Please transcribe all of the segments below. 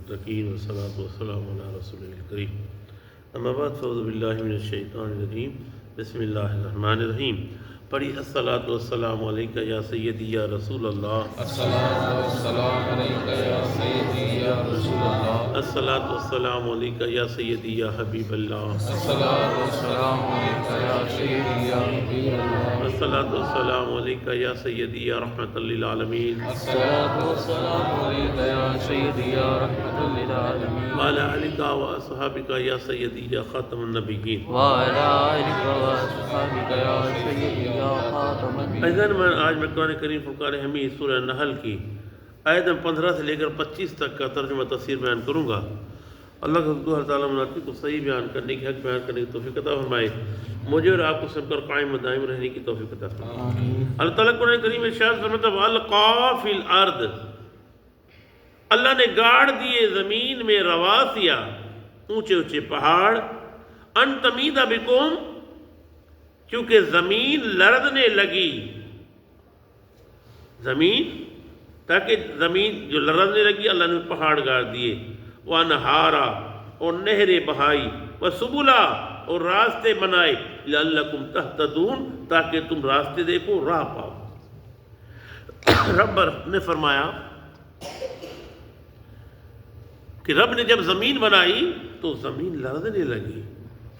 المتقین والصلاة والسلام علی رسول الکریم اما بعد فاعوذ باللہ من الشیطان الرجیم بسم اللہ الرحمن الرحیم پڑھی الصلاۃ والسلام علیکہ یا سیدی یا رسول اللہ الصلاۃ والسلام علیکہ یا سیدی یا رسول اللہ الصلاۃ والسلام علیکہ یا سیدی یا حبیب اللہ الصلاۃ والسلام علیکہ یا سیدی یا حبیب اللہ الصلاۃ والسلام علیکہ یا سیدی یا رحمۃ للعالمین الصلاۃ والسلام علیکہ یا سیدی یا رحمۃ للعالمین وعلی آلک واصحابک یا سیدی یا خاتم النبیین وعلی آلک واصحابک یا سیدی یا خاتم النبیین۔ ایضاً میں آج میں قرآن کریم فرقان حمید سورہ نحل کی آیت 15 سے لے کر 25 تک کا ترجمہ تفسیر بیان کروں گا۔ اللہ کا تعالیٰ مناتی کو صحیح بیان کرنے کی، حق بیان کرنے کی توفیق عطا فرمائے، مجھے اور آپ کو سب پر قائم و دائم رہنے کی توفیق عطا فرمائے۔ اللہ تعالیٰ قرآن کریم میں ارشاد فرماتا ہے وَأَلْقَىٰ فِي الْأَرْضِ، اللہ نے گاڑ دیے زمین میں رواسیا، اونچے اونچے پہاڑ، ان تمیدہ بکم، کیونکہ زمین لرزنے لگی، زمین تاکہ زمین جو لرزنے لگی اللہ نے پہاڑ گاڑ دیے، وَأَنْهَارًا، اور نہریں بہائی، وَسُبُلًا، اور راستے بنائے، لَعَلَّكُمْ تَهْتَدُونَ، تاکہ تم راستے دیکھو، راہ پاؤ۔ رب نے فرمایا کہ رب نے جب زمین بنائی تو زمین لرزنے لگی،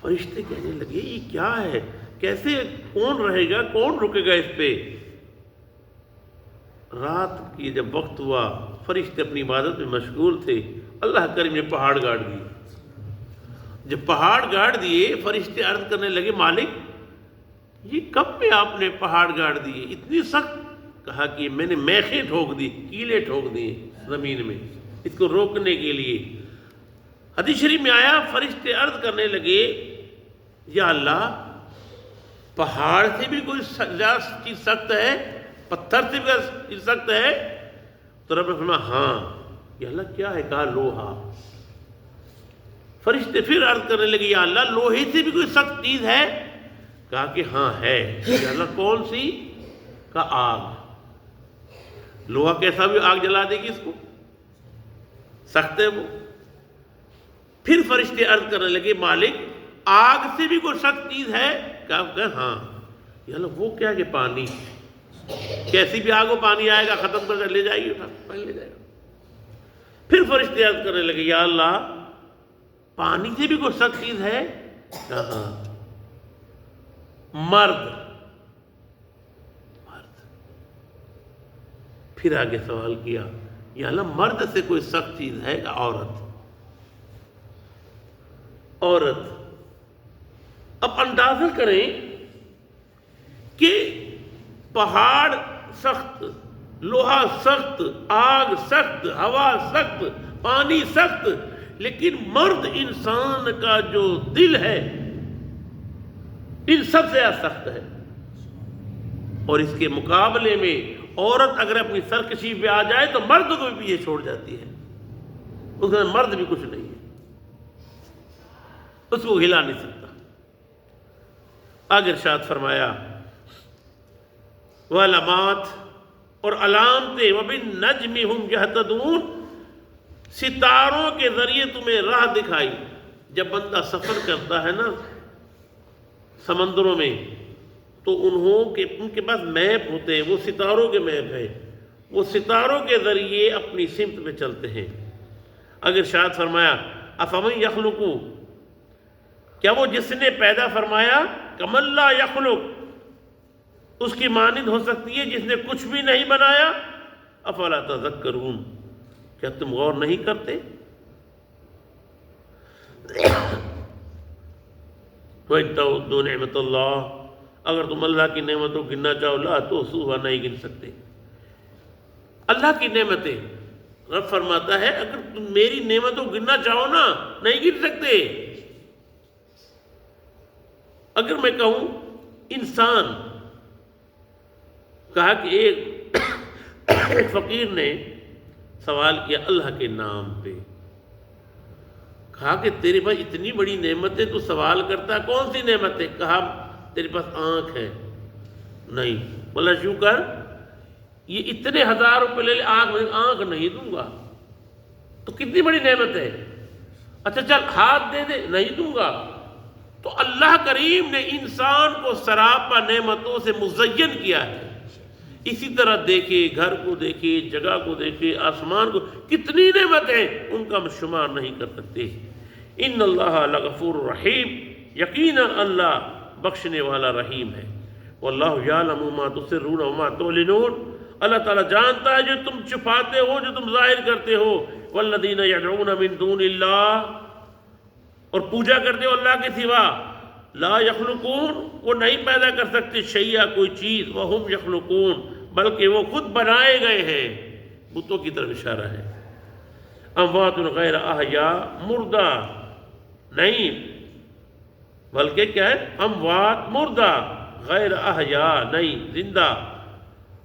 فرشتے کہنے لگے یہ کیا ہے، کیسے، کون رہے گا، کون رکے گا اس پہ۔ رات کی جب وقت ہوا فرشتے اپنی عبادت میں مشغول تھے، اللہ کریم نے پہاڑ گاڑ دیے۔ جب پہاڑ گاڑ دیے فرشتے عرض کرنے لگے مالک یہ کب میں آپ نے پہاڑ گاڑ دیے، اتنی سخت؟ کہا کہ میں نے میخیں ٹھوک دی، کیلے ٹھوک دیے زمین میں اس کو روکنے کے لیے۔ حدیث شریف میں آیا فرشتے عرض کرنے لگے یا اللہ پہاڑ سے بھی کوئی چیز سخت ہے، پتھر سے بھی کوئی چیز سخت ہے؟ تو رب نے فرمایا ہاں۔ یا اللہ کیا ہے؟ کہا لوہا۔ فرشتے پھر عرض کرنے لگے یا اللہ لوہے سے بھی کوئی سخت چیز ہے؟ کہا کہ ہاں ہے۔ یا اللہ کون سی؟ کہا آگ۔ لوہا کیسا بھی آگ جلا دے گی اس کو، سخت ہے وہ۔ پھر فرشتے عرض کرنے لگے مالک آگ سے بھی کوئی سخت چیز ہے؟ کہا ہاں۔ یا اللہ وہ کیا کہ پانی، کیسی بھی آگ ہو پانی آئے گا ختم کر لے جائے گی، پانی لے جائے گا۔ پھر فرشتے عرض کرنے لگے یا اللہ پانی سے بھی کوئی سخت چیز ہے؟ کہا ہاں، مرد۔ پھر آگے سوال کیا یا اللہ مرد سے کوئی سخت چیز ہے؟ کہ عورت۔ اب اندازہ کریں کہ پہاڑ سخت، لوہا سخت، آگ سخت، ہوا سخت، پانی سخت، لیکن مرد انسان کا جو دل ہے ان سب سے زیادہ سخت ہے۔ اور اس کے مقابلے میں عورت اگر اپنی سرکشی پہ آ جائے تو مرد کو بھی پیچھے چھوڑ جاتی ہے، اس میں مرد بھی کچھ نہیں ہے، اس کو ہلا نہیں سکتا۔ آگے ارشاد فرمایا وَعَلَامَاتٍ، اور علامتیں، وَبِالنَّجْمِ هُمْ يَهْتَدُونَ، ستاروں کے ذریعے تمہیں راہ دکھائی۔ جب بندہ سفر کرتا ہے نا سمندروں میں تو ان کے پاس میپ ہوتے ہیں، وہ ستاروں کے میپ ہیں، وہ ستاروں کے ذریعے اپنی سمت پہ چلتے ہیں۔ اگر ارشاد فرمایا اَفَمَن يَخْلُقُ، کیا وہ جس نے پیدا فرمایا، کَمَن لَا يَخْلُقُ، اس کی مانند ہو سکتی ہے جس نے کچھ بھی نہیں بنایا؟ افلا تذکرون، کیا تم غور نہیں کرتے؟ وَإِن تَعُدُّوا نِعْمَتَ اللَّهِ، اگر تم اللہ کی نعمتوں کو گننا چاہو لا تحصوها، نہیں گن سکتے۔ اللہ کی نعمتیں، رب فرماتا ہے اگر تم میری نعمتوں کو گننا چاہو نا نہیں گن سکتے۔ اگر میں کہوں انسان، کہا کہ ایک فقیر نے سوال کیا اللہ کے نام پہ، کہا کہ تیرے پاس اتنی بڑی نعمت ہے تو سوال کرتا ہے کون سی نعمت ہے؟ کہا تیرے پاس آنکھ ہے۔ نہیں، بولا شو کر، یہ اتنے ہزار روپے لے لے، آنکھ نہیں دوں گا۔ تو کتنی بڑی نعمت ہے. اچھا چل ہاتھ دے دے, نہیں دوں گا. تو اللہ کریم نے انسان کو سراپا نعمتوں سے مزین کیا ہے. اسی طرح دیکھے, گھر کو دیکھے, جگہ کو دیکھے, آسمان کو, کتنی نعمتیں, ان کا ہم شمار نہیں کر سکتے. ان اللہ لغفور رحیم, یقیناً اللہ بخشنے والا رحیم ہے. واللہ یعلم ما تسرون وما تعلنون, اللہ تعالیٰ جانتا ہے جو تم چھپاتے ہو, جو تم ظاہر کرتے ہو. والذین یدعون من دون اللہ, اور پوجا کرتے ہو اللہ کے سوا. لا یخلقون, وہ نہیں پیدا کر سکتے شیئا, کوئی چیز. وہم یخلقون, بلکہ وہ خود بنائے گئے ہیں. بتوں کی طرف اشارہ ہے. اموات غیر احیاء, مردہ نہیں, بلکہ کیا ہے, اموات مردہ, غیر احیاء نہیں زندہ.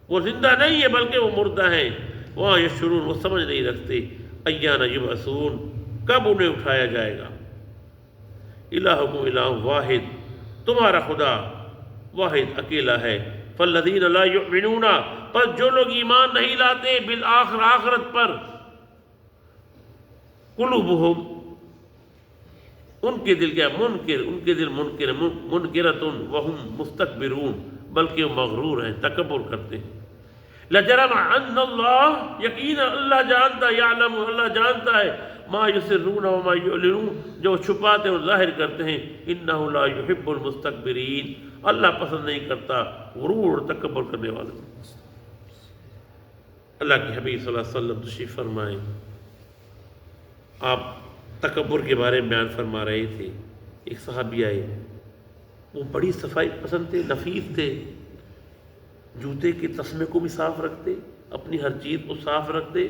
وہ زندہ نہیں ہے بلکہ وہ مردہ ہیں. وہاں یشعرون, وہ سمجھ نہیں رکھتے. ایان یبعثون, کب انہیں اٹھایا جائے گا. الہکم الہ واحد, تمہارا خدا واحد اکیلا ہے. فالذین لا یؤمنون, پر جو لوگ ایمان نہیں لاتے بالآخر, آخرت پر. قلوبہم, ان کے دل کیا منکر, ان کے دل منکر, منکرتن وہم مستکبرون, بلکہ وہ مغرور ہیں, تکبر کرتے ہیں. لجرم ان اللہ, یقینا اللہ جانتا, یعلم, اللہ جانتا ہے, ما یسرون وما یعلنون, جو چھپاتے اور ظاہر کرتے ہیں. انہ لا یحب المستکبرین, اللہ پسند نہیں کرتا غرور اور تکبر کرنے والے. اللہ کے حبیب صلی اللہ علیہ وسلم تشریف فرمائے. آپ تکبر کے بارے میں بیان فرما رہے تھے. ایک صحابی آئے, وہ بڑی صفائی پسند تھے, نفیس تھے, جوتے کے تسمے کو بھی صاف رکھتے, اپنی ہر چیز کو صاف رکھتے.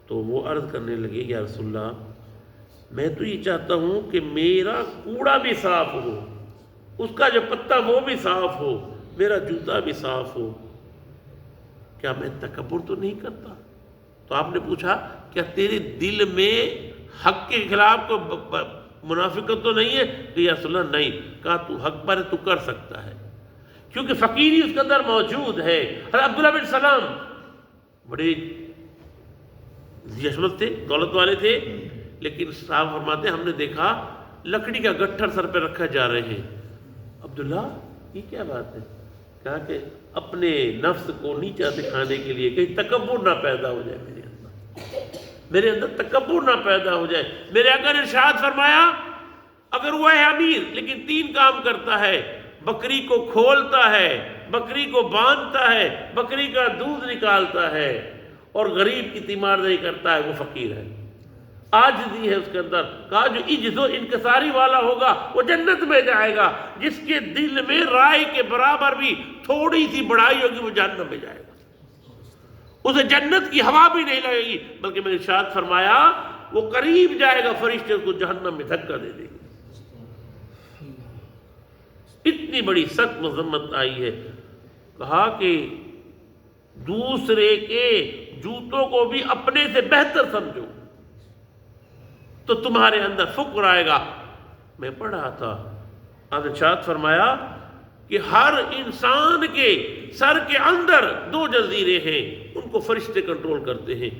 تو وہ عرض کرنے لگے, یا رسول اللہ, میں تو یہ چاہتا ہوں کہ میرا کوڑا بھی صاف ہو, اس کا جو پتا وہ بھی صاف ہو, میرا جوتا بھی صاف ہو. کیا میں تکبر تو نہیں کرتا؟ تو آپ نے پوچھا, کیا تیرے دل میں حق کے خلاف کو منافقت تو نہیں ہے؟ کہ یا رسول اللہ نہیں. کہا تو حق پر تو کر سکتا ہے, کیونکہ فقیری اس کے اندر موجود ہے. حضرت عبداللہ بن سلام بڑے یشمت تھے, دولت والے تھے, لیکن صاحب فرماتے ہیں ہم نے دیکھا لکڑی کا گٹھر سر پہ رکھا جا رہے ہیں. عبداللہ یہ کیا بات ہے؟ کہا کہ اپنے نفس کو نیچا دکھانے کے لیے, کہیں تکبر نہ پیدا ہو جائے میرے اندر, میرے اندر تکبر نہ پیدا ہو جائے. میرے آقا نے ارشاد فرمایا, اگر وہ ہے امیر لیکن 3 کام کرتا ہے, بکری کو کھولتا ہے, بکری کو باندھتا ہے, بکری کا دودھ نکالتا ہے, اور غریب کی تیمارداری کرتا ہے, وہ فقیر ہے. عاجزی ہے اس کے اندر. کہا جو عجز و انکساری والا ہوگا وہ جنت میں جائے گا. جس کے دل میں رائے کے برابر بھی تھوڑی سی بڑائی ہوگی وہ جہنم میں جائے گا, اسے جنت کی ہوا بھی نہیں لگے گی, بلکہ میں نے ارشاد فرمایا وہ قریب جائے گا, فرشتے اس کو جہنم میں دھکا دے دیں گے. اتنی بڑی سخت مذمت آئی ہے. کہا کہ دوسرے کے جوتوں کو بھی اپنے سے بہتر سمجھو تو تمہارے اندر فقر آئے گا. میں پڑھ رہا تھا, آپ نے ارشاد فرمایا کہ ہر انسان کے سر کے اندر 2 جزیرے ہیں, ان کو فرشتے کنٹرول کرتے ہیں.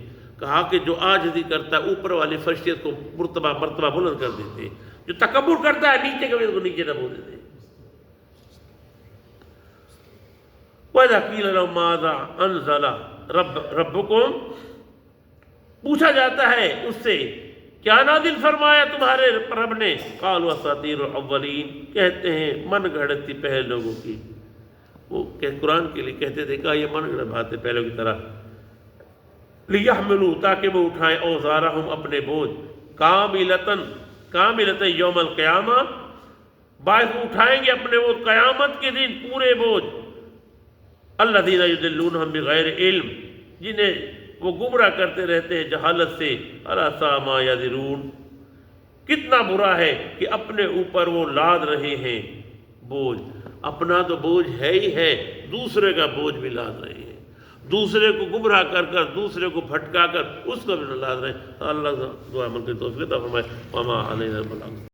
کہا کہ جو عاجزی کرتا ہے اوپر والے فرشتے اس کو مرتبہ بلند کر دیتے ہیں, جو تکبر کرتا ہے نیچے کبھی اس کو نیچے دبو دیتے ہیں. وَإِذَا قِيلَ لَهُمْ مَاذَا أَنزَلَ رَبُّكُمْ, پوچھا جاتا ہے اس سے کیا نازل فرمایا تمہارے رب نے. قَالُوا أَسَاطِيرُ الْأَوَّلِينَ, کہتے ہیں من گھڑت تھی پہلے لوگوں کی. وہ قرآن کے لیے کہتے تھے کہ یہ من گھڑت بات ہے پہلوں کی طرح. لِيَحْمِلُوا, تاکہ وہ اٹھائیں أَوْزَارَهُمْ, اپنے بوجھ. کاملۃً یوم القیامہ, باعث اٹھائیں گے اپنے وہ قیامت کے دن پورے بوجھ. الذین یضلونہم بغیر علم, جنہیں وہ گمراہ کرتے رہتے ہیں جہالت سے. الا ساء ما یزرون, کتنا برا ہے کہ اپنے اوپر وہ لاد رہے ہیں بوجھ. اپنا تو بوجھ ہے ہی ہے, دوسرے کا بوجھ بھی لاد رہے ہیں. دوسرے کو گمراہ کر کر, دوسرے کو بھٹکا کر اس کو بھی نہ لاد رہے ہیں. اللہ دعا عمل کی توفیق عطا فرمائے. وما علینا البلاغ.